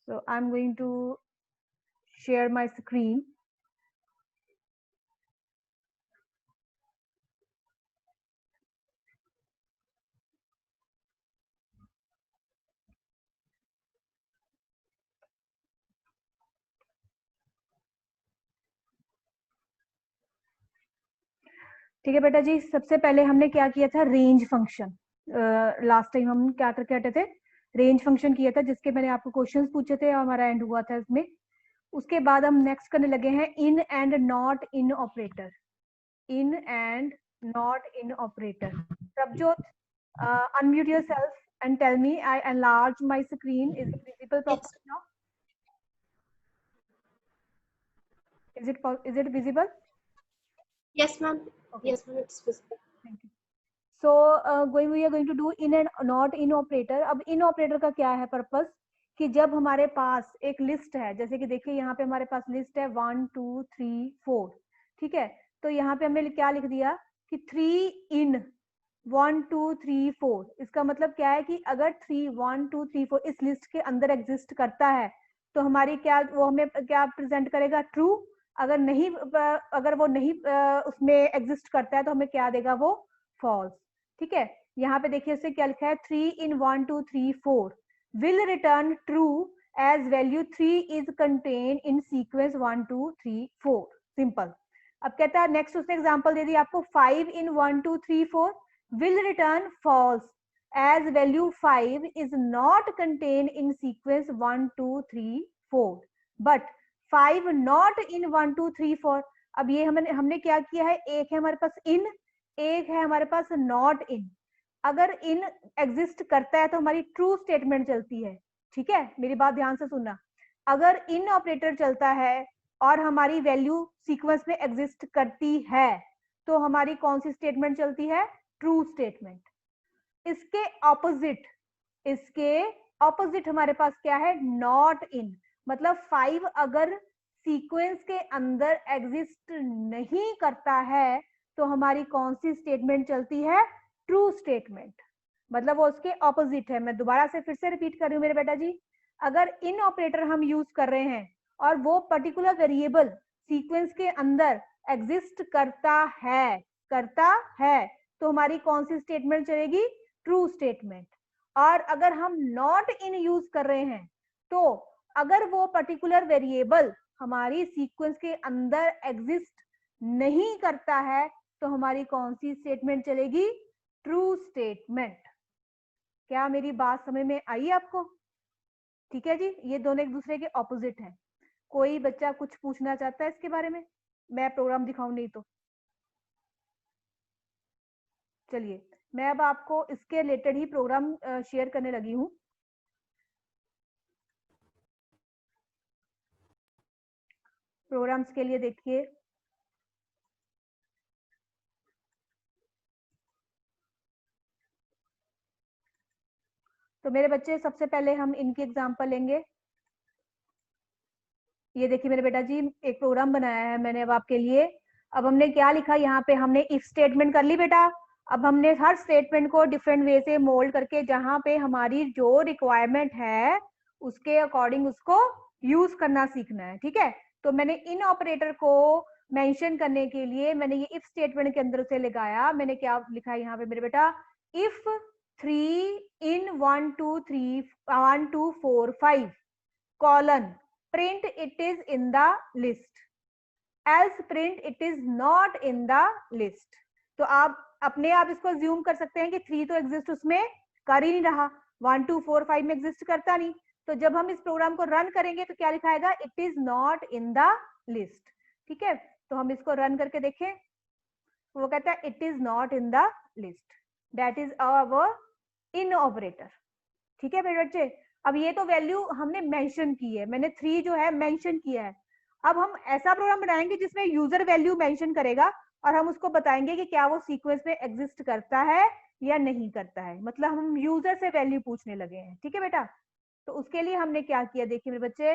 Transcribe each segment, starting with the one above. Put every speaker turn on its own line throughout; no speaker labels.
So I'm going to share my screen. ठीक है बेटा जी, सबसे पहले हमने क्या किया था, रेंज फंक्शन। लास्ट टाइम हम क्या करके हटे थे, रेंज फंक्शन किया था, जिसके मैंने आपको क्वेश्चंस पूछे थे और हमारा एंड हुआ था इसमें। उसके बाद हम नेक्स्ट करने लगे हैं in and not in operator. In and not in operator. Prabhjot, unmute yourself and tell me, I enlarge my screen, is it visible properly now? Is it visible?
Yes, ma'am.
Okay.
Yes, ma'am. It's visible.
Thank you. So we are going to do in and not in operator. अब in operator का क्या है purpose, कि जब हमारे पास एक list है, जैसे कि देखिए यहाँ पे हमारे पास लिस्ट है 1 2 3 4, ठीक है। तो यहाँ पे हमने क्या लिख दिया कि 3 इन 1 2 3 4। इसका मतलब क्या है कि अगर 3 1 2 3 4 इस लिस्ट के अंदर एग्जिस्ट करता है तो हमारी क्या, वो हमें क्या प्रेजेंट करेगा, ट्रू। अगर नहीं, अगर वो नहीं उसमें एग्जिस्ट करता है तो हमें क्या देगा, वो फॉल्स। ठीक है, यहाँ पे देखिए उससे क्या लिखा है, 3 in 1 2 3 4 will return true as value 3 is contain in sequence 1 2 3 4। Simple. अब कहता है नेक्स्ट, उसने एग्जांपल दे दी आपको, 5 इन 1 2 3 4 will return false as value 5 is not contained in sequence 1 2 3 4 but 5 not in 1 2 3 4। अब ये हमने क्या किया है, एक है हमारे पास इन, एक है हमारे पास नॉट इन। अगर इन एग्जिस्ट करता है तो हमारी ट्रू स्टेटमेंट चलती है। ठीक है, मेरी बात ध्यान से सुनना। अगर इन ऑपरेटर चलता है और हमारी वैल्यू सीक्वेंस में एग्जिस्ट करती है तो हमारी कौन सी स्टेटमेंट चलती है, ट्रू स्टेटमेंट। इसके ऑपोजिट, इसके ऑपोजिट हमारे पास क्या है, नॉट इन। मतलब 5 अगर सीक्वेंस के अंदर एग्जिस्ट नहीं करता है तो हमारी कौन सी स्टेटमेंट चलती है, ट्रू स्टेटमेंट। मतलब वो उसके ऑपोजिट है। मैं दोबारा से फिर से रिपीट कर रही हूँ मेरे बेटा जी, अगर इन ऑपरेटर हम यूज कर रहे हैं और वो पर्टिकुलर वेरिएबल सीक्वेंस के अंदर एग्जिस्ट करता है तो हमारी कौन सी स्टेटमेंट चलेगी, ट्रू स्टेटमेंट। और अगर हम नॉट इन यूज कर रहे हैं तो अगर वो पर्टिकुलर वेरिएबल हमारी सीक्वेंस के अंदर एग्जिस्ट नहीं करता है तो हमारी कौन सी स्टेटमेंट चलेगी, ट्रू स्टेटमेंट। क्या मेरी बात समझ में आई आपको? ठीक है जी, ये दोनों एक दूसरे के ऑपोजिट हैं। कोई बच्चा कुछ पूछना चाहता है इसके बारे में, मैं प्रोग्राम दिखाऊं नहीं तो? चलिए, मैं अब आपको इसके रिलेटेड ही प्रोग्राम शेयर करने लगी हूँ। प्रोग्राम्स के लिए देखिए, तो मेरे बच्चे सबसे पहले हम इनकी एग्जांपल लेंगे। ये देखिए मेरे बेटा जी, एक प्रोग्राम बनाया है मैंने अब आपके लिए। अब हमने क्या लिखा, यहाँ पे हमने इफ स्टेटमेंट कर ली बेटा। अब हमने हर स्टेटमेंट को डिफरेंट वे से मोल्ड करके जहां पे हमारी जो रिक्वायरमेंट है उसके अकॉर्डिंग उसको यूज करना सीखना है। ठीक है, तो मैंने इन ऑपरेटर को मेंशन करने के लिए मैंने ये इफ स्टेटमेंट के अंदर से लगाया। मैंने क्या लिखा है यहाँ पे मेरे बेटा, if 3 in 1 2 3 1 2 4 5 colon print it is in the list, else print it is not in the list। तो आप अपने आप इसको ज्यूम कर सकते हैं कि 3 तो एग्जिस्ट उसमें कर ही नहीं रहा, 1 2 4 5 में एग्जिस्ट करता नहीं। तो जब हम इस प्रोग्राम को रन करेंगे तो क्या लिखाएगा, it is not in the list. ठीक है, तो हम इसको रन करके देखें, वो कहता है it is not in the list, that is our in operator. ठीक है मेरे बच्चे, अब ये तो वैल्यू हमने मेंशन की है, मैंने 3 जो है मेंशन किया है। अब हम ऐसा प्रोग्राम बनाएंगे जिसमें यूजर वैल्यू मेंशन करेगा और हम उसको बताएंगे कि क्या वो सीक्वेंस में एग्जिस्ट करता है या नहीं करता है। मतलब हम यूजर से वैल्यू पूछने लगे हैं। ठीक है बेटा, तो उसके लिए हमने क्या किया, देखिए मेरे बच्चे,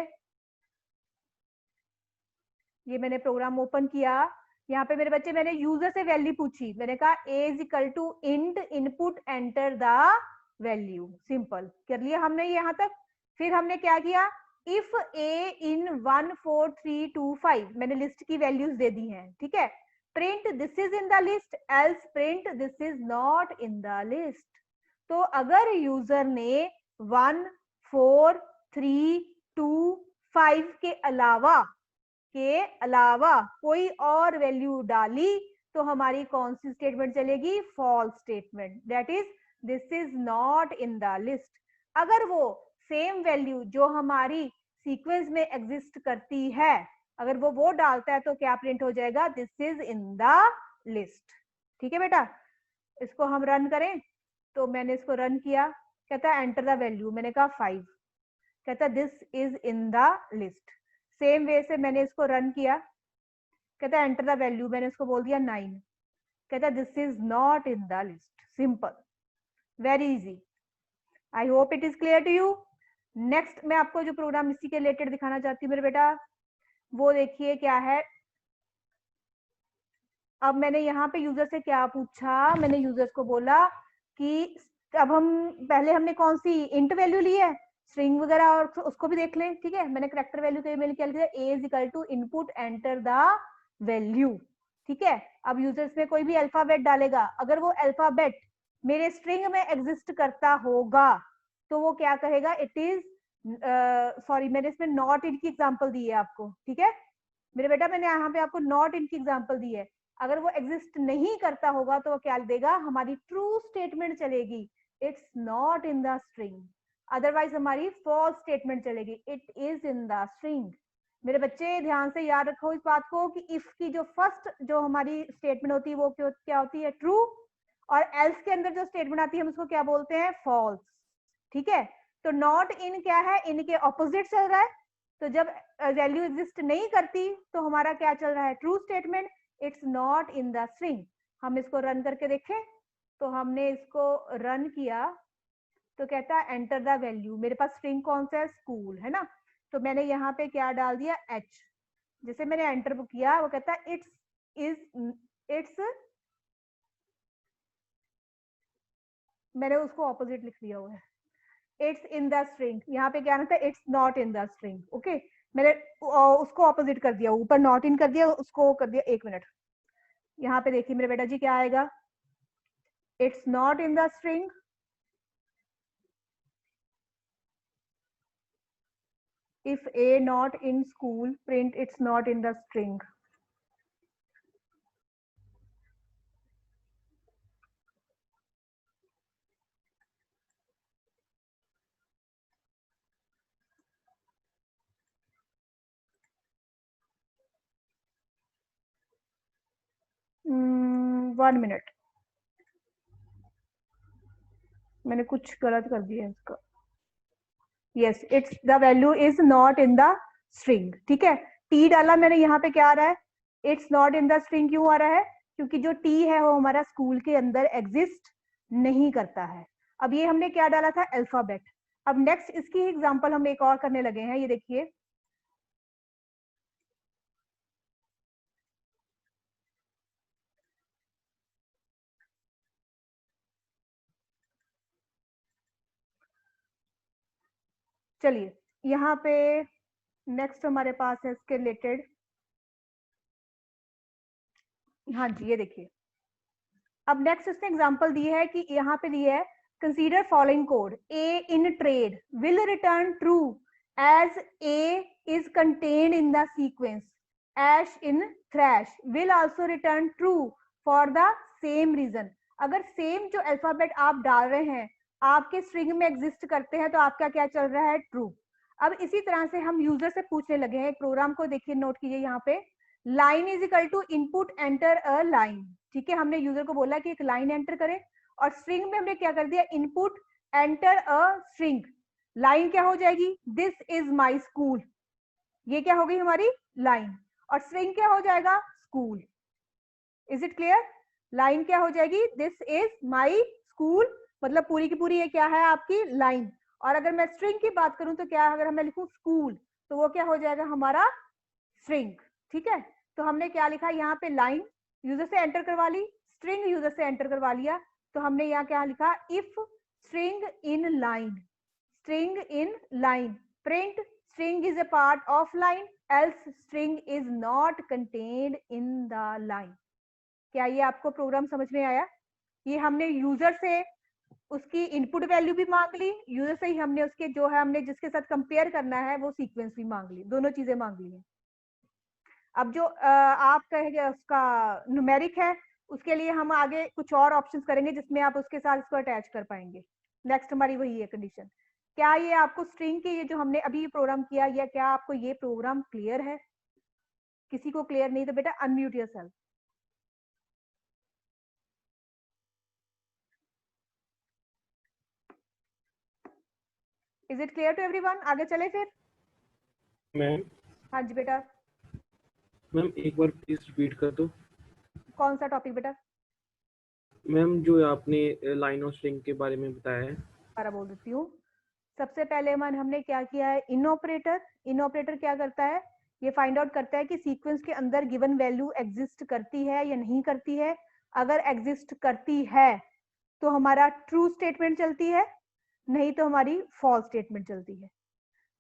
ये मैंने प्रोग्राम ओपन किया। यहाँ पे मेरे बच्चे मैंने यूजर से वैल्यू पूछी, मैंने कहा a is equal to int input enter the value. Simple कर लिया हमने यहाँ तक। फिर हमने क्या किया, इफ ए इन 1 4 3 2 5, मैंने लिस्ट की वैल्यूज दे दी हैं, ठीक है, print this is in the list, else print this is not in the list. तो अगर यूजर ने 1 4 3 2 5 के अलावा कोई और वैल्यू डाली तो हमारी कौन सी स्टेटमेंट चलेगी? False statement, that is this is not in the list. अगर वो सेम वैल्यू जो हमारी सीक्वेंस में एग्जिस्ट करती है, अगर वो डालता है तो क्या प्रिंट हो जाएगा? This is in the list. ठीक है बेटा, इसको हम रन करें। तो मैंने इसको रन किया, कहता है एंटर द वैल्यू, मैंने कहा 5, कहता this is in the list. Same way से मैंने इसको रन किया, कहता है एंटर द वैल्यू, मैंने इसको बोल दिया 9, कहता है this is not in the list. Simple, very easy. I hope it is clear to you. Next मैं आपको जो प्रोग्राम इसी के रिलेटेड दिखाना चाहती हूँ मेरे बेटा, वो देखिए क्या है। अब मैंने यहाँ पे यूजर से क्या पूछा, मैंने यूजर्स को बोला कि अब पहले हमने कौन सी इंट वैल्यू ली है, स्ट्रिंग वगैरह, और उसको भी देख लें। ठीक है, मैंने कैरेक्टर वैल्यू के मैंने क्या लिखा, A is equal to input enter the value. ठीक है, अब यूजर्स में कोई भी अल्फाबेट डालेगा, अगर वो अल्फाबेट मेरे स्ट्रिंग में एग्जिस्ट करता होगा तो वो क्या कहेगा? इट इज सॉरी, मैंने इसमें नॉट इन की एग्जांपल दी है आपको। ठीक है मेरे बेटा, मैंने यहाँ पे आपको नॉट इन की एग्जांपल दी है। अगर वो एग्जिस्ट नहीं करता होगा तो वो क्या देगा? हमारी ट्रू स्टेटमेंट चलेगी, it's not in the string. Otherwise हमारी फॉल्स स्टेटमेंट चलेगी, it is in the string. मेरे बच्चे ध्यान से याद रखो इस बात को कि इफ की जो फर्स्ट जो हमारी स्टेटमेंट होती है वो क्या होती है? ट्रू। और एल्स के अंदर जो स्टेटमेंट आती है हम उसको क्या बोलते हैं? फॉल्स। ठीक है, तो नॉट इन क्या है? इनके ऑपोजिट चल रहा है। तो जब वैल्यू एग्जिस्ट नहीं करती तो हमारा क्या चल रहा है? True statement, it's not in the string. हम इसको रन करके देखें, तो हमने इसको रन किया तो कहता है एंटर द वैल्यू। मेरे पास स्ट्रिंग कौन सा है? स्कूल है ना, तो मैंने यहाँ पे क्या डाल दिया? एच। जैसे मैंने एंटर किया वो कहता है इट्स मैंने उसको ऑपोजिट लिख दिया हुआ है, इट्स इन द स्ट्रिंग। यहाँ पे क्या आना था? It's not in the string. Okay, मैंने उसको ऑपोजिट कर दिया, ऊपर नॉट इन कर दिया, उसको कर दिया। 1 मिनट, यहाँ पे देखिए मेरे बेटा जी क्या आएगा? It's not in the string, if a not in school, print it's not in the string. One minute, मैंने कुछ गलत कर दिया इसका। Yes, it's the value is not in the string. ठीक है, टी डाला मैंने, यहाँ पे क्या आ रहा है? It's not in the string क्यों आ रहा है? क्योंकि जो टी है वो हमारा स्कूल के अंदर एग्जिस्ट नहीं करता है। अब ये हमने क्या डाला था? अल्फाबेट। अब नेक्स्ट इसकी एग्जांपल हम एक और करने लगे हैं, ये देखिए। चलिए यहाँ पे नेक्स्ट हमारे पास है इसके रिलेटेड। हाँ जी, ये देखिए, अब नेक्स्ट इसने एग्जांपल दी है कि यहाँ पे दी है consider following code, a in trade will return true as a is contained in the sequence, ash in thrash will also return true for the same reason. अगर सेम जो अल्फाबेट आप डाल रहे हैं आपके स्ट्रिंग में एग्जिस्ट करते हैं तो आपका क्या चल रहा है? ट्रू। अब इसी तरह से हम यूजर से पूछने लगे हैं, एक प्रोग्राम को देखिए, नोट कीजिए यहाँ पे, line is equal to input enter a line. ठीक है, हमने यूजर को बोला कि एक लाइन एंटर करें, और स्ट्रिंग में हमने क्या कर दिया? Input enter a string. Line क्या हो जाएगी? This is my school. ये क्या हो गई हमारी? लाइन। और स्ट्रिंग क्या हो जाएगा? School. Is it clear? Line क्या हो जाएगी? दिस इज माई स्कूल, मतलब पूरी की पूरी ये क्या है? आपकी लाइन। और अगर मैं स्ट्रिंग की बात करूं तो क्या, अगर मैं लिखूं स्कूल तो वो क्या हो जाएगा? हमारा स्ट्रिंग। ठीक है, तो हमने क्या लिखा यहाँ पे? लाइन यूजर से एंटर करवा ली, स्ट्रिंग यूजर से एंटर करवा लिया, तो हमने यहाँ क्या लिखा? If string in line, string in line, print string is a part of line, else string is not contained in the line. क्या ये आपको प्रोग्राम समझ में आया? ये हमने यूजर से उसकी इनपुट वैल्यू भी मांग ली, यूजर से ही हमने उसके जो है हमने जिसके साथ कंपेयर करना है वो सीक्वेंस भी मांग ली, दोनों चीजें मांग ली है। अब जो आप कहेंगे उसका न्यूमेरिक है, उसके लिए हम आगे कुछ और ऑप्शंस करेंगे जिसमें आप उसके साथ इसको अटैच कर पाएंगे। नेक्स्ट हमारी वही है कंडीशन। क्या ये आपको स्ट्रिंग के ये जो हमने अभी प्रोग्राम किया, या क्या आपको ये प्रोग्राम क्लियर है? किसी को क्लियर नहीं तो बेटा unmute yourself. Is it clear to everyone? आगे चले फिर।
मैम।
हाँ जी बेटा।
मैम एक बार प्लीज रिपीट कर दो।
कौन सा टॉपिक बेटा?
मैम जो आपने लाइन और स्ट्रिंग के बारे में बताया है।
दोबारा बोल देती हूँ। सबसे पहले हमने क्या किया है, इन ऑपरेटर। इन ऑपरेटर क्या करता है, ये फाइंड आउट करता है कि सीक्वेंस के अंदर गिवन वैल्यू एग्जिस्ट करती है या नहीं करती है। अगर एग्जिस्ट करती है तो हमारा ट्रू स्टेटमेंट चलती है, नहीं तो हमारी फॉल्स स्टेटमेंट चलती है।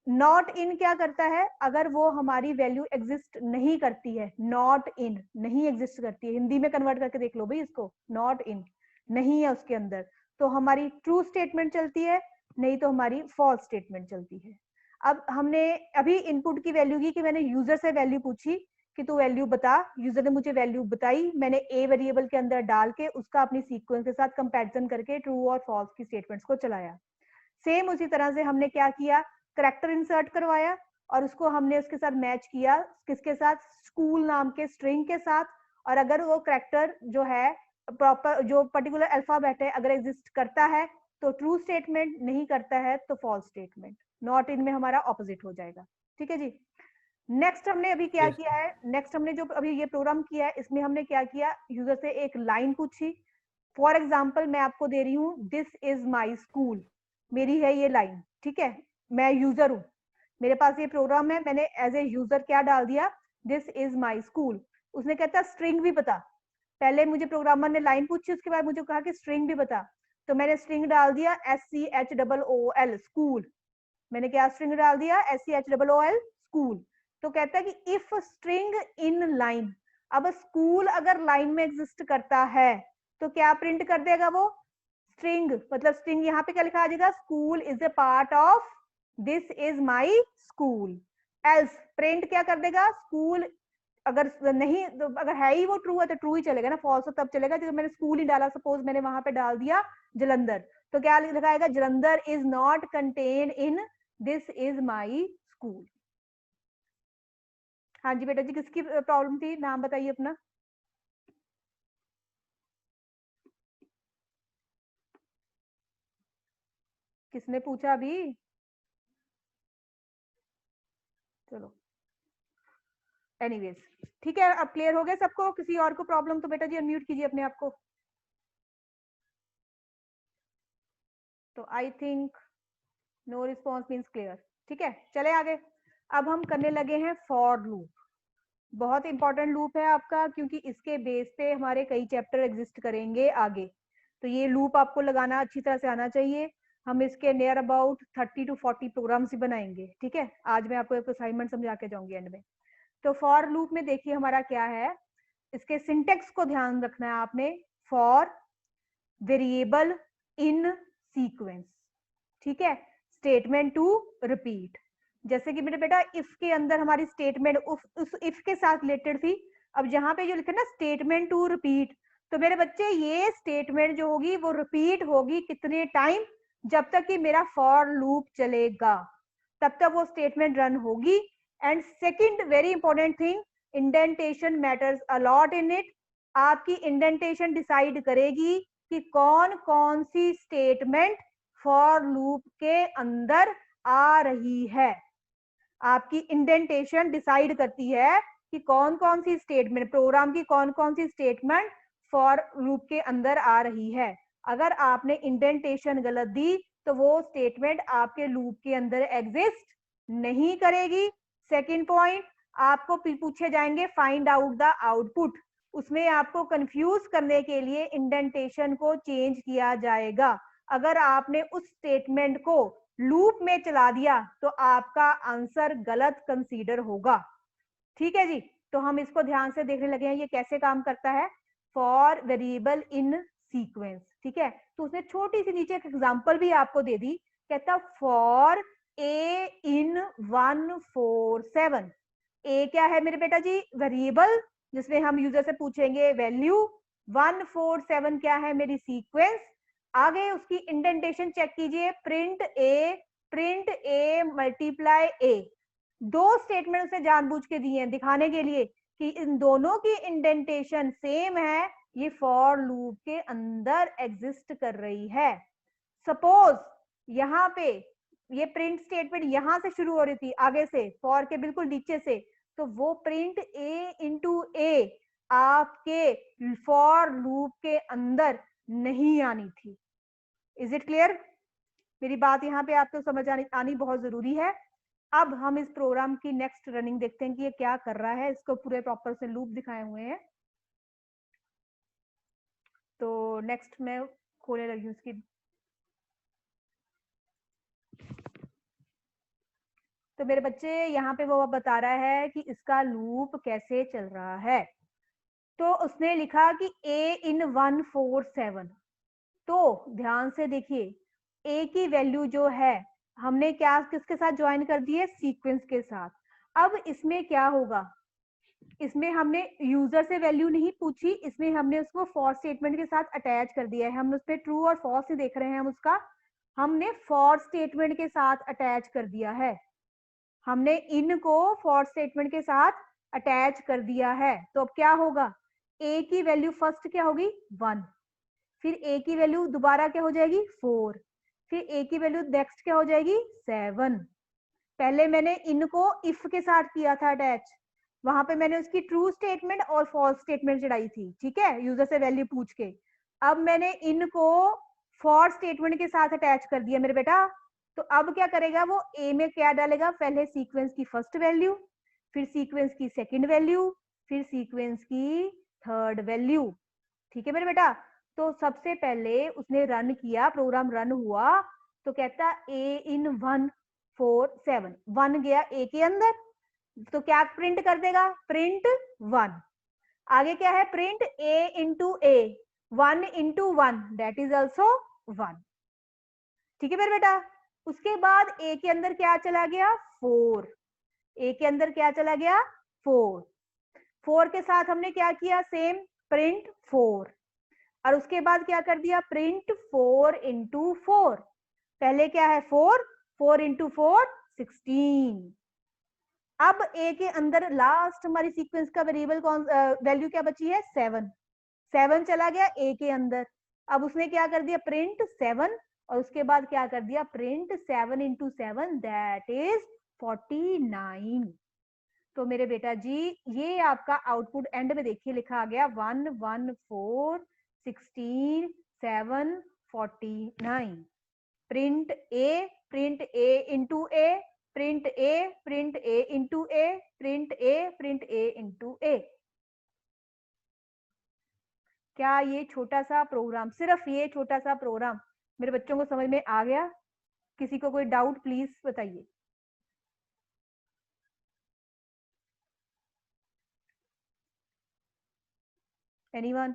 नॉट इन क्या करता है, अगर वो हमारी वैल्यू एग्जिस्ट नहीं करती है, नॉट इन नहीं एग्जिस्ट करती है, हिंदी में कन्वर्ट करके देख लो भाई इसको, नॉट इन नहीं है उसके अंदर, तो हमारी ट्रू स्टेटमेंट चलती है, नहीं तो हमारी फॉल्स स्टेटमेंट चलती है। अब हमने अभी इनपुट की वैल्यू की कि मैंने यूजर से वैल्यू पूछी कि तू वैल्यू बता, यूजर ने मुझे वैल्यू बताई, मैंने ए वेरिएबल के अंदर डाल के उसका अपनी सीक्वेंस के साथ कंपैरिजन करके ट्रू और फॉल्स की स्टेटमेंट्स को चलाया। सेम उसी तरह से हमने क्या किया, करेक्टर इंसर्ट करवाया और उसको हमने उसके साथ मैच किया, किसके साथ, स्कूल नाम के स्ट्रिंग के साथ। और अगर वो करेक्टर जो है प्रॉपर जो पर्टिकुलर अल्फाबेट है अगर एग्जिस्ट करता है तो ट्रू स्टेटमेंट, नहीं करता है तो फॉल्स स्टेटमेंट। नॉट इन में हमारा ऑपोजिट हो जाएगा। ठीक है जी। नेक्स्ट हमने अभी क्या किया है, नेक्स्ट हमने जो अभी ये प्रोग्राम किया है इसमें हमने क्या किया, यूजर से एक लाइन पूछी। फॉर एग्जाम्पल मैं आपको दे रही हूँ, दिस इज माई स्कूल, मेरी है ये लाइन। ठीक है, मैं यूजर हूँ, मेरे पास ये प्रोग्राम है, मैंने एज ए यूजर क्या डाल दिया, दिस इज माई स्कूल। उसने कहता स्ट्रिंग भी बता, पहले मुझे प्रोग्रामर ने लाइन पूछी, उसके बाद मुझे कहा कि स्ट्रिंग भी बता, तो मैंने स्ट्रिंग डाल दिया SCHOOL स्कूल। मैंने क्या स्ट्रिंग डाल दिया, SCHOOL स्कूल। तो कहता है कि इफ स्ट्रिंग इन लाइन, अब स्कूल अगर लाइन में एग्जिस्ट करता है तो क्या प्रिंट कर देगा वो, स्ट्रिंग। मतलब स्ट्रिंग यहाँ पे क्या लिखा आ जाएगा, school is a part of this is my school. Else print क्या कर देगा, स्कूल अगर नहीं तो अगर है ही वो ट्रू है तो ट्रू ही चलेगा ना, फॉल्स तब चलेगा जब मैंने स्कूल ही डाला, सपोज मैंने वहां पे डाल दिया जलंधर, तो क्या लिखाएगा, Jalandhar is not contain in this is my school. हाँ जी बेटा जी, किसकी प्रॉब्लम थी, नाम बताइए अपना। किसने पूछा अभी? चलो एनीवेज ठीक है, अब क्लियर हो गया सबको। किसी और को प्रॉब्लम तो बेटा जी अनम्यूट कीजिए अपने आप को। तो I think no response means clear. ठीक है, चले आगे। अब हम करने लगे हैं फॉर लूप। बहुत इंपॉर्टेंट लूप है आपका, क्योंकि इसके बेस पे हमारे कई चैप्टर एग्जिस्ट करेंगे आगे। तो ये लूप आपको लगाना अच्छी तरह से आना चाहिए। हम इसके नियर अबाउट 30 to 40 प्रोग्राम्स ही बनाएंगे। ठीक है, आज मैं आपको एक असाइनमेंट समझा के जाऊंगी एंड में। तो फॉर लूप में देखिए हमारा क्या है, इसके सिंटेक्स को ध्यान रखना है आपने। फॉर वेरिएबल इन सीक्वेंस, ठीक है, स्टेटमेंट टू रिपीट। जैसे कि मेरे बेटा इफ के अंदर हमारी स्टेटमेंट उस इफ के साथ रिलेटेड थी। अब जहां पे जो लिखा ना स्टेटमेंट टू रिपीट, तो मेरे बच्चे ये स्टेटमेंट जो होगी वो रिपीट होगी कितने टाइम, जब तक कि मेरा फॉर लूप चलेगा तब तक वो स्टेटमेंट रन होगी। And second very important thing, indentation matters a lot in it. आपकी इंडेंटेशन डिसाइड करेगी कि कौन कौन सी स्टेटमेंट फॉर लूप के अंदर आ रही है। आपकी इंडेंटेशन डिसाइड करती है कि कौन कौन सी स्टेटमेंट, प्रोग्राम की कौन कौन सी स्टेटमेंट फॉर लूप के अंदर आ रही है। अगर आपने इंडेंटेशन गलत दी तो वो स्टेटमेंट आपके लूप के अंदर एग्जिस्ट नहीं करेगी। सेकंड पॉइंट, आपको पूछे जाएंगे फाइंड आउट द आउटपुट, उसमें आपको कंफ्यूज करने के लिए इंडेंटेशन को चेंज किया जाएगा। अगर आपने उस स्टेटमेंट को लूप में चला दिया तो आपका आंसर गलत कंसीडर होगा। ठीक है जी, तो हम इसको ध्यान से देखने लगे हैं ये कैसे काम करता है। फॉर वेरिएबल इन सीक्वेंस, ठीक है, तो उसने छोटी सी नीचे एक एग्जांपल भी आपको दे दी, कहता फॉर ए इन 147। ए क्या है मेरे बेटा जी? वेरिएबल, जिसमें हम यूजर से पूछेंगे वैल्यू। 147 क्या है? मेरी सीक्वेंस। आगे उसकी इंडेंटेशन चेक कीजिए, प्रिंट ए मल्टीप्लाई ए। दो स्टेटमेंट उसे जानबूझ के दिए हैं दिखाने के लिए कि इन दोनों की इंडेंटेशन सेम है, ये फॉर लूप के अंदर एग्जिस्ट कर रही है। सपोज यहाँ पे ये प्रिंट स्टेटमेंट यहां से शुरू हो रही थी, आगे से फॉर के बिल्कुल नीचे से, तो वो प्रिंट ए इंटू ए आपके फॉर लूप के अंदर नहीं आनी थी। Is it clear? मेरी बात यहाँ पे आपको समझ आनी बहुत जरूरी है। अब हम इस प्रोग्राम की नेक्स्ट रनिंग देखते हैं कि ये क्या कर रहा है। इसको पूरे प्रॉपर से लूप दिखाए हुए हैं। तो नेक्स्ट मैं खोलने लगी हूँ इसकी। तो मेरे बच्चे यहाँ पे वो बता रहा है कि इसका लूप कैसे चल रहा है। तो उसने लिखा कि a इन 147। तो ध्यान से देखिए, a की वैल्यू जो है हमने क्या किसके साथ ज्वाइन कर दी है? सीक्वेंस के साथ। अब इसमें क्या होगा? इसमें हमने यूजर से वैल्यू नहीं पूछी, इसमें हमने उसको फॉर स्टेटमेंट के साथ अटैच कर दिया है। हम उसमें ट्रू और फॉल्स ही देख रहे हैं, हम उसका हमने फॉर स्टेटमेंट के साथ अटैच कर दिया है। हमने इन को फॉर स्टेटमेंट के साथ अटैच कर दिया है। तो अब क्या होगा? a की वैल्यू फर्स्ट क्या होगी? 1। फिर a की वैल्यू दोबारा क्या हो जाएगी? 4। फिर a की वैल्यू नेक्स्ट क्या हो जाएगी? 7। पहले मैंने इन को इफ के साथ किया था अटैच, वहां पे मैंने उसकी ट्रू स्टेटमेंट और फॉल्स स्टेटमेंट चढ़ाई थी, ठीक है, यूजर से वैल्यू पूछ के। अब मैंने इनको फॉर स्टेटमेंट के साथ अटैच कर दिया मेरे बेटा। तो अब क्या करेगा वो? ए में क्या डालेगा? पहले सीक्वेंस की फर्स्ट वैल्यू, फिर सीक्वेंस की सेकंड वैल्यू, फिर सीक्वेंस की थर्ड वैल्यू। ठीक है मेरे बेटा। तो सबसे पहले उसने रन किया, प्रोग्राम रन हुआ, तो कहता ए इन 147, 1 गया ए के अंदर, तो क्या प्रिंट कर देगा? प्रिंट 1। आगे क्या है? Print A into A, 1 into 1 that is also 1। ठीक है मेरे बेटा। उसके बाद ए के अंदर क्या चला गया? 4। ए के अंदर क्या चला गया? 4। 4 के साथ हमने क्या किया? Same, print 4। और उसके बाद क्या कर दिया? Print 4 into 4। पहले क्या है? 4, 4 इंटू 4 16। अब ए के अंदर लास्ट हमारी सीक्वेंस का वेरिएबल कौन वैल्यू क्या बची है? 7। 7 चला गया ए के अंदर। अब उसने क्या कर दिया? प्रिंट 7। और उसके बाद क्या कर दिया? Print 7 into 7 that is 49। तो मेरे बेटा जी ये आपका आउटपुट एंड में देखिए लिखा आ गया 1 1 4 16 7 49। प्रिंट ए इंटू ए, प्रिंट ए इंटू ए, प्रिंट ए इंटू ए। क्या ये छोटा सा प्रोग्राम, सिर्फ ये छोटा सा प्रोग्राम मेरे बच्चों को समझ में आ गया? किसी को कोई डाउट प्लीज बताइए। Anyone?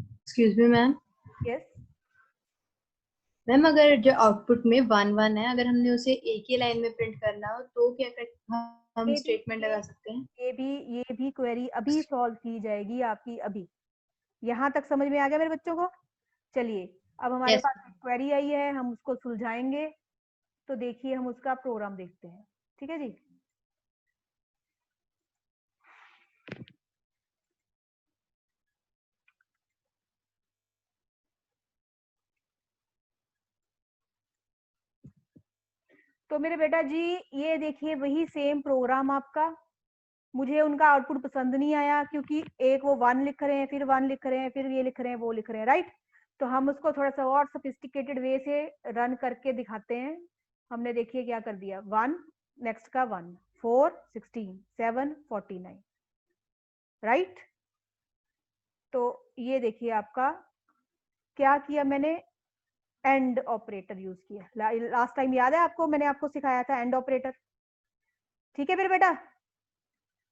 Excuse me ma'am.
Yes.
Ma'am अगर जो आउटपुट में 1 1 है, अगर हमने उसे एक ही लाइन में प्रिंट करना हो तो क्या हम स्टेटमेंट लगा सकते हैं?
ये भी क्वेरी अभी सॉल्व की जाएगी आपकी अभी। यहाँ तक समझ में आ गया मेरे बच्चों को? चलिए अब हमारे
Yes.
पास क्वेरी आई है, हम उसको सुलझाएंगे। तो देखिए हम उसका प्रोग्राम देखते हैं। ठीक है जी। तो मेरे बेटा जी ये देखिए वही सेम प्रोग्राम आपका। मुझे उनका आउटपुट पसंद नहीं आया क्योंकि एक वो 1 लिख रहे हैं, फिर 1 लिख रहे हैं, फिर ये लिख रहे हैं, वो लिख रहे हैं, राइट। तो हम उसको थोड़ा सा और सोफिस्टिकेटेड वे से रन करके दिखाते हैं। हमने देखिए क्या कर दिया, 1 नेक्स्ट का 1 4 16 7 49, राइट। तो ये देखिए आपका क्या किया मैंने, एंड ऑपरेटर यूज किया। लास्ट टाइम याद है आपको, मैंने आपको सिखाया था एंड ऑपरेटर। ठीक है मेरे बेटा,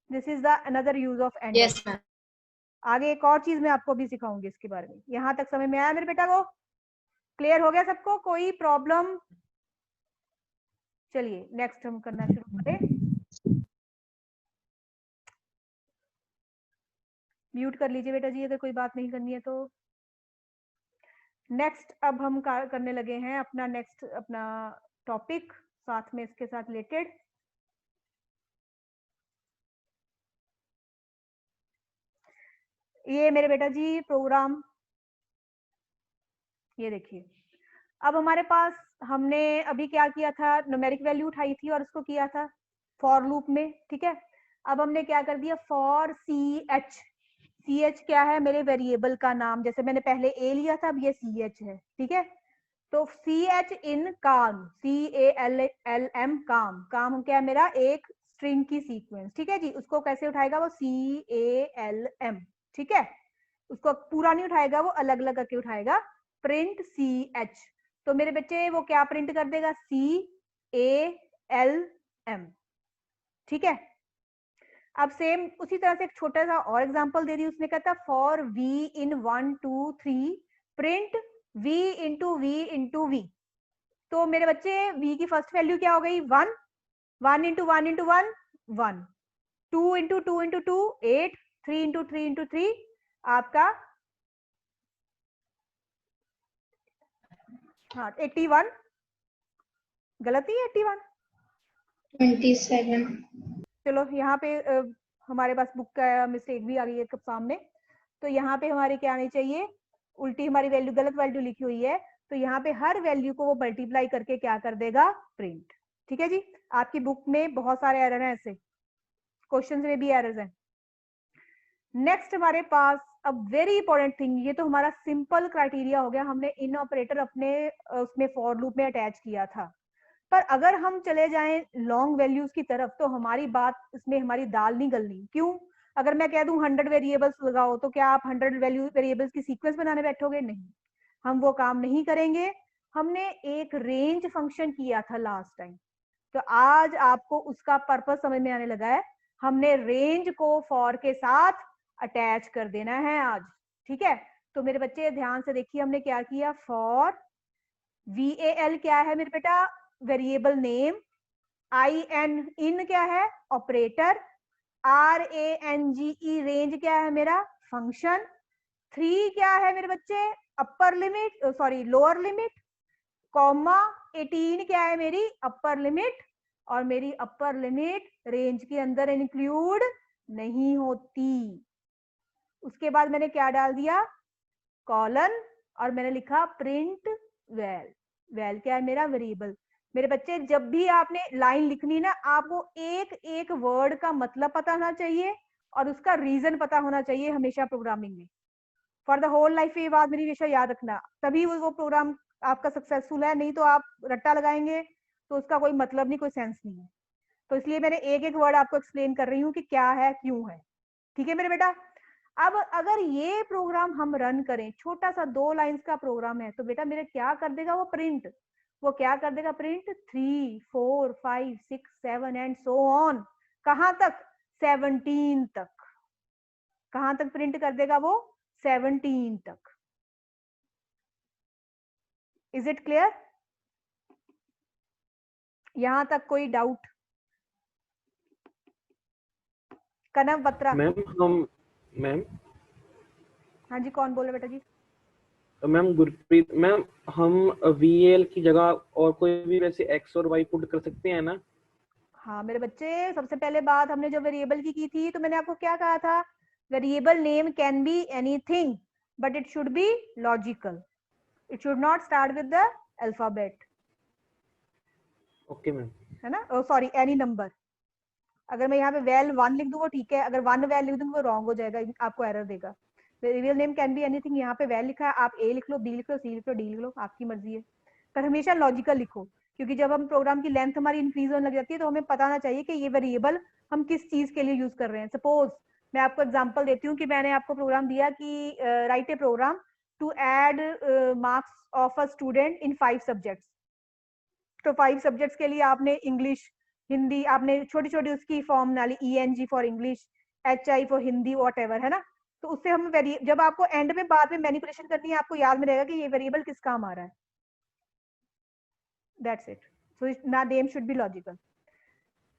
this is the another use of and.
Yes, ma'am.
आगे एक और चीज मैं आपको भी सिखाऊंगी इसके बारे में। यहाँ तक समझ में आया मेरे बेटा को? क्लियर हो गया सबको? कोई प्रॉब्लम? चलिए नेक्स्ट हम करना शुरू करें। म्यूट कर लीजिए बेटा जी अगर कोई बात नहीं करनी है तो। नेक्स्ट अब हम करने लगे हैं अपना नेक्स्ट अपना टॉपिक, साथ में इसके साथ रिलेटेड। ये मेरे बेटा जी प्रोग्राम, ये देखिए। अब हमारे पास हमने अभी क्या किया था, न्यूमेरिक वैल्यू उठाई थी और उसको किया था फॉर लूप में, ठीक है। अब हमने क्या कर दिया, for C H. C H क्या है, मेरे वेरिएबल का नाम। जैसे मैंने पहले ए लिया था, अब ये सी एच है, ठीक है। तो सी एच इन काम, CALM काम। काम क्या है मेरा, एक स्ट्रिंग की सीक्वेंस, ठीक है जी। उसको कैसे उठाएगा वो, CALM, ठीक है। उसको पूरा नहीं उठाएगा, वो अलग अलग करके उठाएगा। प्रिंट CH, तो मेरे बच्चे वो क्या प्रिंट कर देगा, CALM, ठीक है। अब सेम उसी तरह से एक छोटा सा और एग्जांपल दे दी उसने, कहता for V in 1 2 3 print V into V into V। तो मेरे बच्चे V की फर्स्ट वैल्यू क्या हो गई, 1, 1 into 1 into 1 1, 2 into 2 into 2 8, 3 into 3 into 3 आपका, हाँ 81, गलती है 81,
27.
चलो यहाँ पे हमारे पास बुक का मिस्टेक भी आ गई है कब सामने। तो यहाँ पे हमारे क्या आनी चाहिए, उल्टी हमारी वैल्यू, गलत वैल्यू लिखी हुई है। तो यहाँ पे हर वैल्यू को वो मल्टीप्लाई करके क्या कर देगा, प्रिंट, ठीक है जी। आपकी बुक में बहुत सारे एरर हैं, ऐसे क्वेश्चन में भी एरर्स हैं। नेक्स्ट हमारे पास अब वेरी इंपॉर्टेंट थिंग, ये तो हमारा सिंपल क्राइटेरिया हो गया, हमने इन ऑपरेटर अपने उसमें फॉर लूप में अटैच किया था। पर अगर हम चले जाएं लॉन्ग वैल्यूज की तरफ, तो हमारी बात इसमें हमारी दाल नहीं गलनी। क्यों? अगर मैं कह दूं 100 वेरिएबल्स लगाओ, तो क्या आप 100 वेरिएबल्स की सीक्वेंस बनाने बैठोगे? नहीं, हम वो काम नहीं करेंगे। हमने एक रेंज फंक्शन किया था लास्ट टाइम, तो आज आपको उसका पर्पस समझ में आने लगा है। हमने रेंज को फॉर के साथ अटैच कर देना है आज, ठीक है। तो मेरे बच्चे ध्यान से देखिए, हमने क्या किया, फॉर VAL क्या है मेरे बेटा, वेरिएबल नेम। IN इन क्या है, ऑपरेटर। RANGE रेंज क्या है मेरा, फंक्शन। 3 क्या है मेरे बच्चे, upper limit, sorry lower limit, comma 18 क्या है मेरी अपर लिमिट। और मेरी अपर लिमिट रेंज के अंदर इंक्लूड नहीं होती। उसके बाद मैंने क्या डाल दिया, कॉलन, और मैंने लिखा प्रिंट वैल। वैल क्या है मेरा, वेरिएबल। मेरे बच्चे जब भी आपने लाइन लिखनी ना, आपको एक एक वर्ड का मतलब पता होना चाहिए और उसका रीजन पता होना चाहिए हमेशा प्रोग्रामिंग में। फॉर द होल लाइफ ये बात मेरी हमेशा याद रखना, तभी वो प्रोग्राम आपका सक्सेसफुल है। नहीं तो आप रट्टा लगाएंगे तो उसका कोई मतलब नहीं, कोई सेंस नहीं है। तो इसलिए मैंने एक एक वर्ड आपको एक्सप्लेन कर रही हूँ कि क्या है, क्यों है, ठीक है मेरे बेटा। अब अगर ये प्रोग्राम हम रन करें, छोटा सा 2 लाइंस का प्रोग्राम है, तो बेटा मेरे क्या कर देगा वो, प्रिंट। वो क्या कर देगा, प्रिंट 3 4 5 6 7 एंड सो ऑन। कहां तक, 17 तक। कहां तक प्रिंट कर देगा वो, 17 तक। Is it clear? यहां तक कोई डाउट? कनव बत्रा,
मैम
हाँ जी, कौन बोल रहे बेटा जी?
मैम गुरप्रीत मैम, हम VAL की जगह और कोई भी वैसे X और Y पुट कर सकते हैं ना?
हाँ मेरे बच्चे, सबसे पहले बात हमने जो वेरिएबल की थी, तो मैंने आपको क्या कहा था, variable name can be anything but it should be logical, it should not start with the alphabet,
okay ma'am.
है ना, सॉरी एनी नंबर। अगर मैं यहाँ पे वैल 1 लिख दूँ वो ठीक है, अगर 1 वैल लिख दूँ वो रॉन्ग हो जाएगा, आपको एरर देगा। Variable name can be anything, यहाँ पे वैल लिखा है, आप A लिख लो, B लिख लो, C लिख लो, D लिख लो, आपकी मर्जी है। पर हमेशा लॉजिकल लिखो, क्योंकि जब हम प्रोग्राम की लेंथ हमारी इंक्रीज होने लग जाती है, तो हमें पता होना चाहिए कि ये वेरिएबल हम किस चीज के लिए यूज कर रहे हैं। सपोज मैं आपको एग्जांपल देती हूँ कि मैंने आपको प्रोग्राम दिया कि write a program to add marks of a student in 5 subjects. तो 5 सब्जेक्ट्स के लिए आपने इंग्लिश, हिंदी, आपने छोटी छोटी उसकी फॉर्म डाली, ENG for English, HI for Hindi, what ever, है ना। तो उससे हम जब आपको एंड में बाद में मैनिपुलेशन करनी है, आपको याद में रहेगा कि ये वेरिएबल किस काम आ रहा है। That's it. सो ना नेम शुड बी लॉजिकल।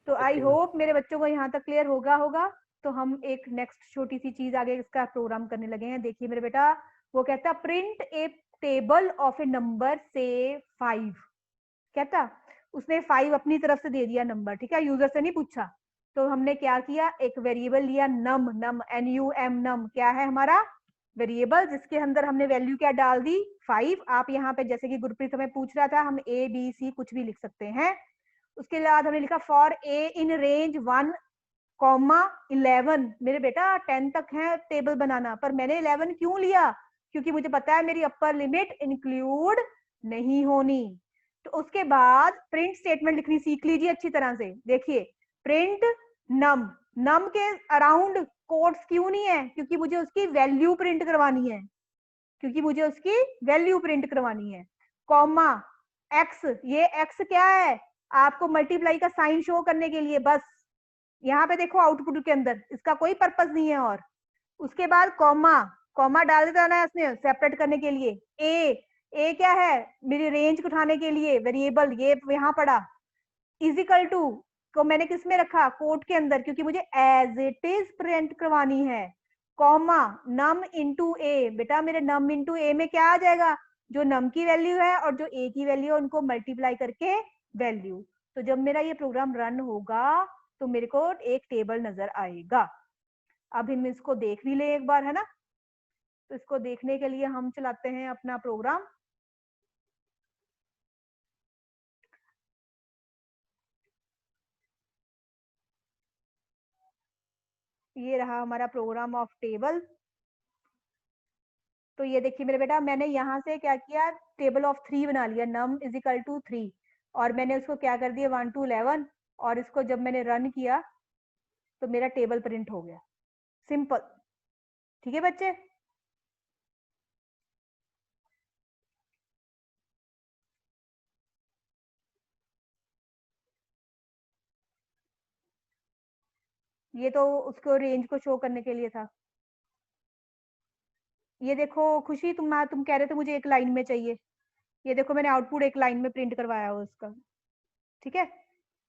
तो आई होप मेरे बच्चों को यहाँ तक क्लियर होगा। तो हम एक नेक्स्ट छोटी सी चीज आगे इसका प्रोग्राम करने लगे हैं। देखिए मेरे बेटा, वो कहता है print A table of A number से 5। कहता उसने 5 अपनी तरफ से दे दिया नंबर, ठीक है, यूजर से नहीं पूछा। तो हमने क्या किया, एक वेरिएबल लिया नम, NUM, क्या है हमारा वेरिएबल, जिसके अंदर हमने वैल्यू क्या डाल दी 5। आप यहाँ पे जैसे कि गुरप्रीत हमें पूछ रहा था, हम ABC कुछ भी लिख सकते हैं। उसके बाद हमने लिखा फॉर ए इन रेंज 1,11। मेरे बेटा 10 तक है टेबल बनाना, पर मैंने 11 क्यों लिया, क्योंकि मुझे पता है मेरी अपर लिमिट इंक्लूड नहीं होनी। तो उसके बाद प्रिंट स्टेटमेंट लिखनी सीख लीजिए अच्छी तरह से। देखिए प्रिंट नम के अराउंड कोट्स क्यों नहीं है, क्योंकि मुझे उसकी वैल्यू प्रिंट करवानी है, कॉमा एक्स, ये एक्स क्या है, आपको मल्टीप्लाई का साइन शो करने के लिए, बस यहाँ पे देखो आउटपुट के अंदर, इसका कोई पर्पस नहीं है। और उसके बाद कॉमा डाल देता है इसने सेपरेट करने के लिए। ए क्या है, मेरी रेंज को उठाने के लिए वेरिएबल, ये यहाँ पड़ा। इजिकल टू को मैंने किस में रखा, कोट के अंदर, क्योंकि मुझे एज इट इज प्रिंट करवानी है। कॉमा नम इंटू ए, बेटा मेरे नम इंटू ए में क्या आ जाएगा, जो नम की वैल्यू है और जो ए की वैल्यू है उनको मल्टीप्लाई करके वैल्यू। तो जब मेरा ये प्रोग्राम रन होगा तो मेरे को एक टेबल नजर आएगा। अब हम इसको देख भी ले एक बार, है ना। तो इसको देखने के लिए हम चलाते हैं अपना प्रोग्राम। ये रहा हमारा प्रोग्राम ऑफ टेबल। तो ये देखिए मेरे बेटा, मैंने यहाँ से क्या किया, टेबल ऑफ 3 बना लिया, नम इज इक्वल टू 3, और मैंने उसको क्या कर दिया 1 to 11, और इसको जब मैंने रन किया तो मेरा टेबल प्रिंट हो गया। सिंपल, ठीक है बच्चे। ये तो उसको रेंज को शो करने के लिए था। ये देखो खुशी, तुम कह रहे थे मुझे एक लाइन में चाहिए, ये देखो मैंने आउटपुट एक लाइन में प्रिंट करवाया हुआ उसका, ठीक है।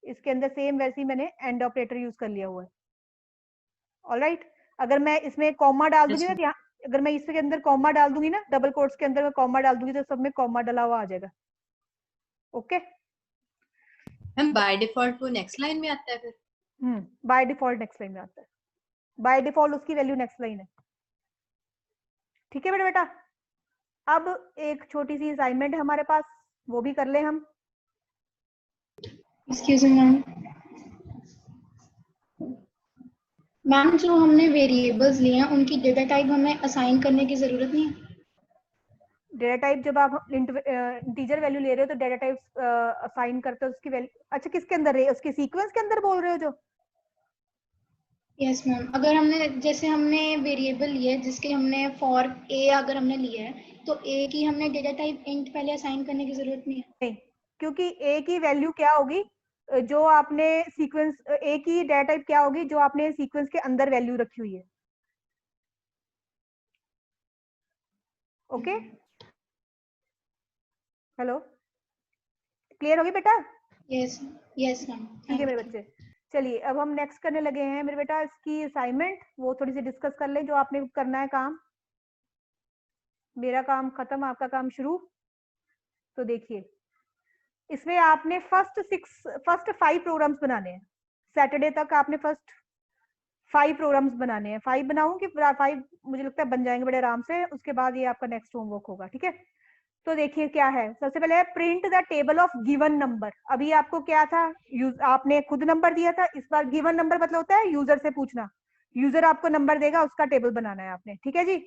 इसके अंदर सेम वैसे ही मैंने एंड ऑपरेटर यूज कर लिया हुआ है। ऑलराइट, अगर मैं इसमें कॉमा डाल दूंगी ना, अगर मैं इसके अंदर कॉमा डाल दूंगी ना, डबल कोट्स के अंदर मैं कॉमा डाल दूंगी तो सब में कॉमा डाला हुआ आ जाएगा। ओके
मैम बाय डिफॉल्ट वो नेक्स्ट लाइन में आता है फिर?
बाय डिफॉल्ट नेक्स्ट लाइन में आता है, बाय डिफॉल्ट उसकी वैल्यू नेक्स्ट लाइन है, ठीक है मेरा बेटा। अब एक छोटी सी असाइनमेंट है हमारे पास, वो भी कर ले हम।
एक्सक्यूज मी मैम, जो हमने वेरिएबल्स लिए हैं उनकी डेटा टाइप हमें असाइन करने की जरूरत नहीं है।
डेटा टाइप जब आप इंटीजर वैल्यू ले रहे हो तो डेटा टाइप असाइन करते हो उसकी वैल्यू। अच्छा किसके अंदर है, उसके सीक्वेंस के अंदर बोल रहे हो जो?
यस मैम, अगर हमने जैसे हमने वेरिएबल लिया है जिसके हमने फॉर ए अगर हमने लिया है तो ए की हमने डेटा टाइप इंट पहले असाइन करने की जरूरत नहीं है।
नहीं, क्योंकि ए की वैल्यू क्या होगी, जो आपने सीक्वेंस, ए की डेटा टाइप क्या होगी जो आपने सीक्वेंस के अंदर वैल्यू रखी हुई है। ओके हेलो, क्लियर होगी बेटा?
यस यस मैम,
ठीक है मेरे बच्चे। चलिए अब हम नेक्स्ट करने लगे हैं मेरे बेटा इसकी असाइनमेंट, वो थोड़ी सी डिस्कस कर ले जो आपने करना है काम। मेरा काम खत्म, आपका काम शुरू। तो देखिए इसमें आपने फर्स्ट 5 प्रोग्राम्स बनाने हैं। सैटरडे तक आपने फर्स्ट 5 प्रोग्राम्स बनाने हैं। 5 बनाऊं कि 5 मुझे लगता है बन जाएंगे बड़े आराम से, उसके बाद ये आपका नेक्स्ट होमवर्क होगा, ठीक है। तो देखिए क्या है, सबसे पहले है print the table of given number. अभी आपको क्या था, आपने खुद नंबर दिया था, इस बार गिवन नंबर मतलब होता है यूजर से पूछना, यूजर आपको नंबर देगा उसका टेबल बनाना है आपने, ठीक है जी।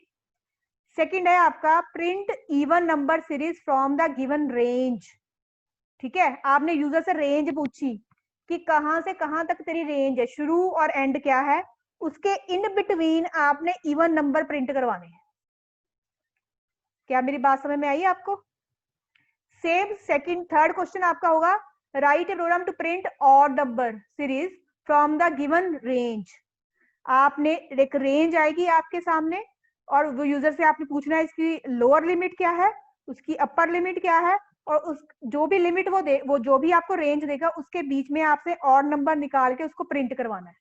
सेकंड है आपका print even number series from the given range, ठीक है। आपने यूजर से रेंज पूछी कि कहां से कहां तक तेरी रेंज है, शुरू और एंड क्या है, उसके इन बिटवीन आपने इवन नंबर प्रिंट करवाने हैं। क्या मेरी बात समझ में आई आपको? सेम सेकंड थर्ड क्वेश्चन आपका होगा, write a program to print odd number series from the given range. आपने एक रेंज आएगी आपके सामने और वो यूजर से आपने पूछना है इसकी लोअर लिमिट क्या है, उसकी अपर लिमिट क्या है, और उस जो भी लिमिट वो जो भी आपको रेंज देगा उसके बीच में आपसे ऑड नंबर निकाल के उसको प्रिंट करवाना है।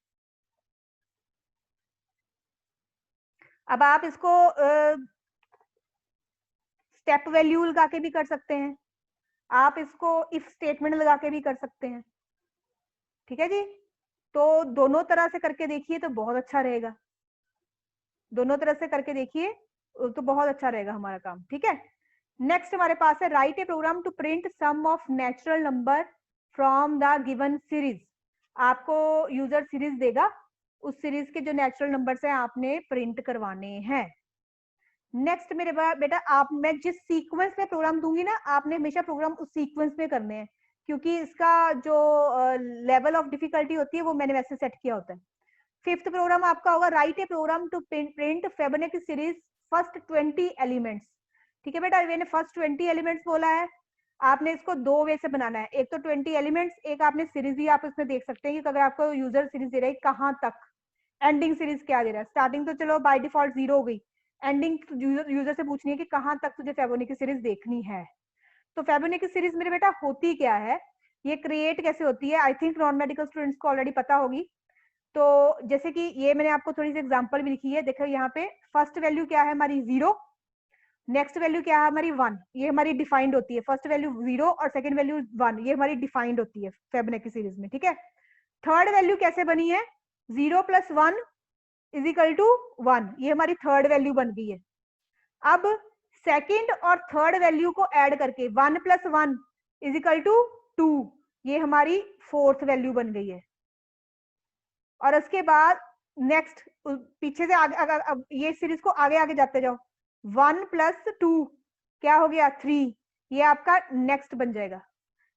अब आप इसको स्टेप वैल्यू लगा के भी कर सकते हैं, आप इसको इफ स्टेटमेंट लगा के भी कर सकते हैं। ठीक है जी, तो दोनों तरह से करके देखिए तो बहुत अच्छा रहेगा, दोनों तरह से करके देखिए तो बहुत अच्छा रहेगा हमारा काम। ठीक है, नेक्स्ट हमारे पास है write a program to print sum of natural number from the given series. आपको यूजर सीरीज देगा, उस सीरीज के जो नेचुरल नंबर्स हैं आपने प्रिंट करवाने हैं। नेक्स्ट मेरे बेटा, आप मैं जिस सीक्वेंस में प्रोग्राम दूंगी ना, आपने हमेशा प्रोग्राम उस सीक्वेंस में करने हैं, क्योंकि इसका जो लेवल ऑफ डिफिकल्टी होती है वो मैंने वैसे सेट किया होता है। फिफ्थ प्रोग्राम आपका होगा write a program to print Fibonacci series first 20 elements. ठीक है बेटा, मैंने फर्स्ट 20 एलिमेंट्स बोला है, आपने इसको दो वे से बनाना है, एक तो 20 एलिमेंट्स, एक आपने सीरीज भी आप इसमें देख सकते हैं कि अगर आपको यूजर सीरीज दे रहा है कहां तक, एंडिंग सीरीज क्या दे रहा है। स्टार्टिंग तो चलो बाय डिफॉल्ट 0 हो गई, एंडिंग यूजर से पूछनी है कि कहां तक तुझे फिबोनाची सीरीज देखनी है। तो फिबोनाची सीरीज मेरे बेटा होती क्या है, ये क्रिएट कैसे होती है, I think non medical students को ऑलरेडी पता होगी। तो जैसे कि ये मैंने आपको थोड़ी सी एग्जांपल भी लिखी है, देखो यहाँ पे फर्स्ट वैल्यू क्या है हमारी 0, नेक्स्ट वैल्यू क्या है हमारी 1, ये हमारी डिफाइंड होती है। फर्स्ट वैल्यू 0 और सेकंड वैल्यू 1, ये हमारी डिफाइंड होती है फिबोनाची सीरीज में। ठीक है, थर्ड वैल्यू कैसे बनी है, 0 + 1 = 1, ये हमारी थर्ड वैल्यू बन गई है। अब सेकंड और थर्ड वैल्यू को ऐड करके 1 + 1 = 2, ये हमारी फोर्थ वैल्यू बन गई है। और उसके बाद नेक्स्ट पीछे से आगे, अब ये सीरीज को आगे आगे जाते जाओ, 1 + 2 क्या हो गया 3, ये आपका नेक्स्ट बन जाएगा।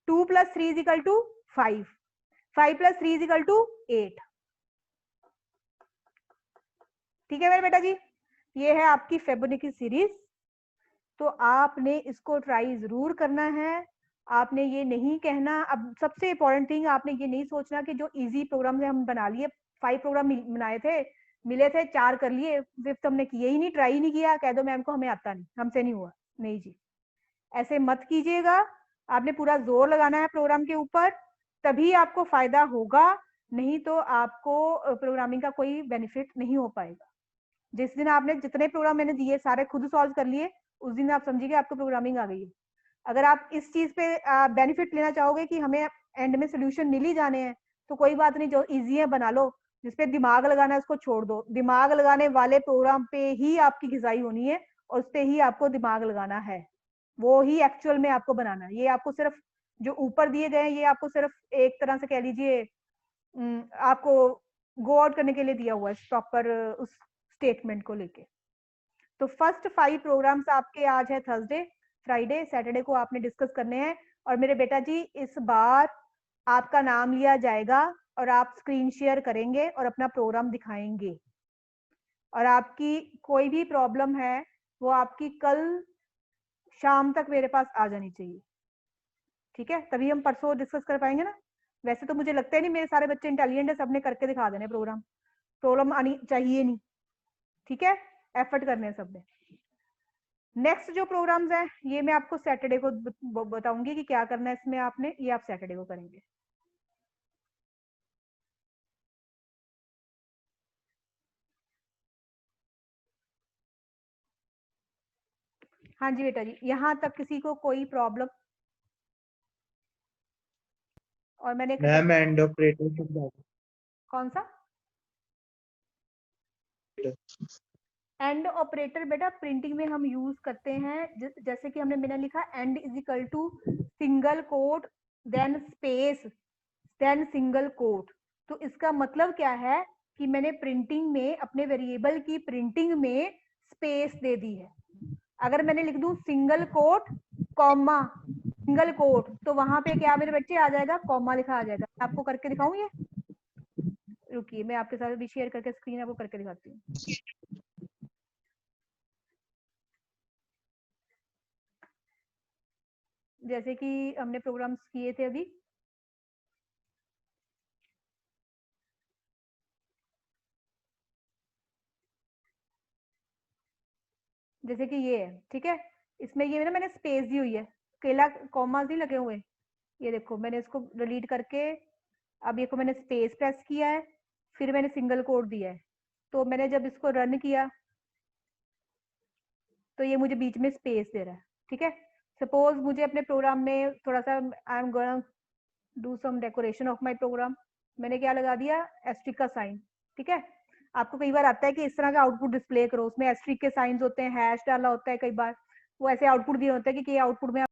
2 + 3 = 5, 5 + 3 = 8। ठीक है मेरे बेटा जी, ये है आपकी फिबोनाची सीरीज। तो आपने इसको ट्राई जरूर करना है, आपने ये नहीं कहना, अब सबसे इंपॉर्टेंट थिंग आपने ये नहीं सोचना कि जो इजी प्रोग्राम है हम बना लिए, 5 प्रोग्राम बनाए थे, मिले थे 4 कर लिए, फिफ्थ हमने किए ही नहीं, ट्राई ही नहीं किया, कह दो मैम को हमें आता नहीं, हमसे नहीं हुआ। नहीं जी, ऐसे मत कीजिएगा, आपने पूरा जोर लगाना है प्रोग्राम के ऊपर, तभी आपको फायदा होगा, नहीं तो आपको प्रोग्रामिंग का कोई बेनिफिट नहीं हो पाएगा। जिस दिन आपने जितने प्रोग्राम मैंने दिए सारे खुद सॉल्व कर लिए, उस दिन आप समझिए आपको प्रोग्रामिंग आ गई है। अगर आप इस चीज पे बेनिफिट लेना चाहोगे कि हमें एंड में सोल्यूशन मिल ही जाने हैं, तो कोई बात नहीं, जो इजी है बना लो, जिसपे दिमाग लगाना है उसको छोड़ दो। दिमाग लगाने वाले प्रोग्राम पे ही आपकी घिसाई होनी है और उस पे ही आपको दिमाग लगाना है, वो ही एक्चुअल में आपको बनाना है। ये आपको सिर्फ जो ऊपर दिए गए हैं ये आपको सिर्फ एक तरह से कह लीजिए आपको गो आउट करने के लिए दिया हुआ है प्रॉपर उस स्टेटमेंट को लेके। तो फर्स्ट 5 प्रोग्राम्स आपके आज है थर्सडे, फ्राइडे, सैटरडे को आपने डिस्कस करने हैं। और मेरे बेटा जी इस बार आपका नाम लिया जाएगा और आप स्क्रीन शेयर करेंगे और अपना प्रोग्राम दिखाएंगे, और आपकी कोई भी प्रॉब्लम है वो आपकी कल शाम तक मेरे पास आ जानी चाहिए। ठीक है, तभी हम परसों डिस्कस कर पाएंगे ना। वैसे तो मुझे लगता है नहीं मेरे सारे बच्चे इंटेलिजेंट है, सबने करके दिखा देने प्रोग्राम, प्रॉब्लम आनी चाहिए नहीं। ठीक है, एफर्ट करने हैं सबने। नेक्स्ट जो प्रोग्राम्स हैं ये मैं आपको सैटरडे को बताऊंगी कि क्या करना है इसमें आपने, ये आप सैटरडे को करेंगे। हाँ जी बेटा जी, यहाँ तक किसी को कोई प्रॉब्लम? और मैंने
मैम एंड ऑपरेटर
कौन सा एंड ऑपरेटर बेटा प्रिंटिंग में हम यूज करते हैं, जैसे कि मैंने लिखा end = single quote then space then single quote. तो इसका मतलब क्या है कि मैंने प्रिंटिंग में अपने वेरिएबल की प्रिंटिंग में स्पेस दे दी है। अगर मैंने लिख दूं single quote comma single quote, तो वहां पे क्या मेरे बच्चे आ जाएगा, कॉमा लिखा आ जाएगा। आपको करके दिखाऊं ये, रुकिए मैं आपके साथ भी शेयर करके स्क्रीन आपको करके दिखाती हूँ। जैसे कि हमने प्रोग्राम्स किए थे अभी, जैसे कि ये है, ठीक है, इसमें ये ना मैंने स्पेस दी हुई है, केला कॉमास नहीं लगे हुए, ये देखो मैंने इसको डिलीट करके अब ये को मैंने स्पेस प्रेस किया है, फिर मैंने सिंगल कोट दिया है, तो मैंने जब इसको रन किया तो ये मुझे बीच में स्पेस दे रहा है, ठीक है। सपोज मुझे अपने प्रोग्राम में थोड़ा सा I am gonna do some decoration of my program, मैंने क्या लगा दिया, एस्ट्रिक का साइन, ठीक है। आपको कई बार आता है कि इस तरह का आउटपुट डिस्प्ले करो, उसमें एस्ट्रिक के साइंस होते हैं, हैश डाला होता है, कई बार वो ऐसे आउटपुट दिए होते हैं कि आउटपुट में